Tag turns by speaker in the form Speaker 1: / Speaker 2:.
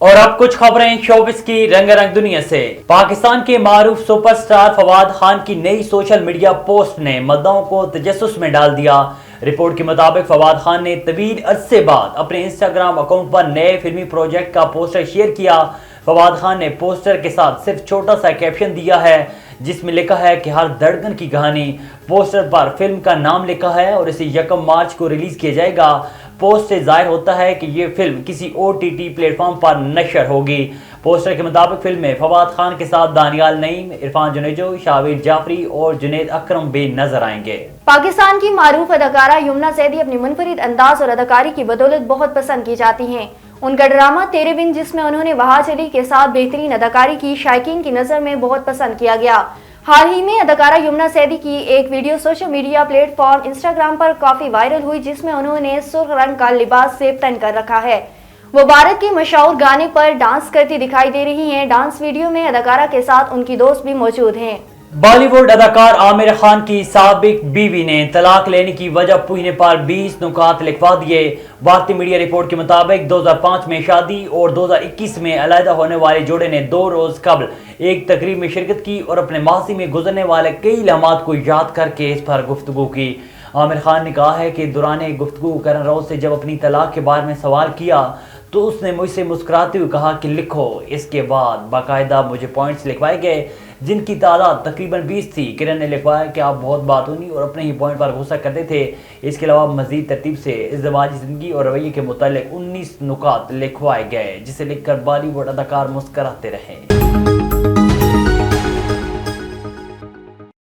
Speaker 1: और अब कुछ खबरें शोबिस की रंगारंग दुनिया से। पाकिस्तान के मारूफ सुपरस्टार फवाद खान की नई सोशल मीडिया पोस्ट ने मद्दाओं को तजस्सुस में डाल दिया। रिपोर्ट के मुताबिक फवाद खान ने तवील अरसे बाद अपने इंस्टाग्राम अकाउंट पर नए फिल्मी प्रोजेक्ट का पोस्टर शेयर किया। फवाद खान ने पोस्टर के साथ सिर्फ छोटा सा कैप्शन दिया है जिसमें लिखा है कि हर धड़कन की कहानी। पोस्टर पर फिल्म का नाम लिखा है और इसे 1 मार्च को रिलीज किया जाएगा। पोस्ट से जाहिर होता है कि ये फिल्म किसी OTT प्लेटफॉर्म पर नशर होगी। पोस्टर के मुताबिक फिल्म में फवाद खान के साथ दानियाल नईम, इरफान जुनेजो, शाबिर जाफरी और जुनेद अकरम भी नजर आएंगे।
Speaker 2: पाकिस्तान की मारूफ अदाकारा यमुना जैदी अपनी मुनफरिद अंदाज और अदाकारी की बदौलत बहुत पसंद की जाती हैं। उनका ड्रामा तेरे बिन, जिसमें उन्होंने वहाज अली के साथ बेहतरीन अदाकारी की, शायकीन की नज़र में बहुत पसंद किया गया। हाल ही में अदाकारा यमुना जैदी की एक video social media platform Instagram पर काफी वायरल हुई, जिसमें उन्होंने सुर्ख रंग का लिबास से तन कर रखा है। वो भारत के मशहूर गाने पर डांस करती दिखाई दे रही हैं। डांस वीडियो में अदाकारा के साथ उनकी दोस्त भी मौजूद हैं।
Speaker 1: बॉलीवुड अदाकार आमिर खान की साबिक बीवी ने तलाक लेने की वजह पूछने पर 20 नुकात लिखवा दिए। भारतीय मीडिया रिपोर्ट के मुताबिक 2005 में शादी और 2021 में अलहदा होने वाले जोड़े ने 2 रोज कबल एक तकरीब में शिरकत की और अपने माजी में गुजरने वाले कई लम्हात को याद करके इस पर गुफ्तगू की। आमिर खान ने कहा है कि दौरान गुफ्तगू करन रोज से जब अपनी तलाक के बारे में सवाल किया तो उसने मुझसे मुस्कुराते हुए कहा कि लिखो। इसके बाद बाकायदा मुझे पॉइंट्स लिखवाए गए जिनकी तादाद तकरीबन 20 थी। किरण ने लिखवाया कि आप बहुत बातूनी और अपने ही पॉइंट पर गुस्सा करते थे। इसके अलावा मजीद तरतीब से इज़्दिवाजी ज़िंदगी और रवैये के मुतालिक 19 नुकात लिखवाए गए, जिसे लिखकर बॉलीवुड अदाकार मुस्कुराते रहे।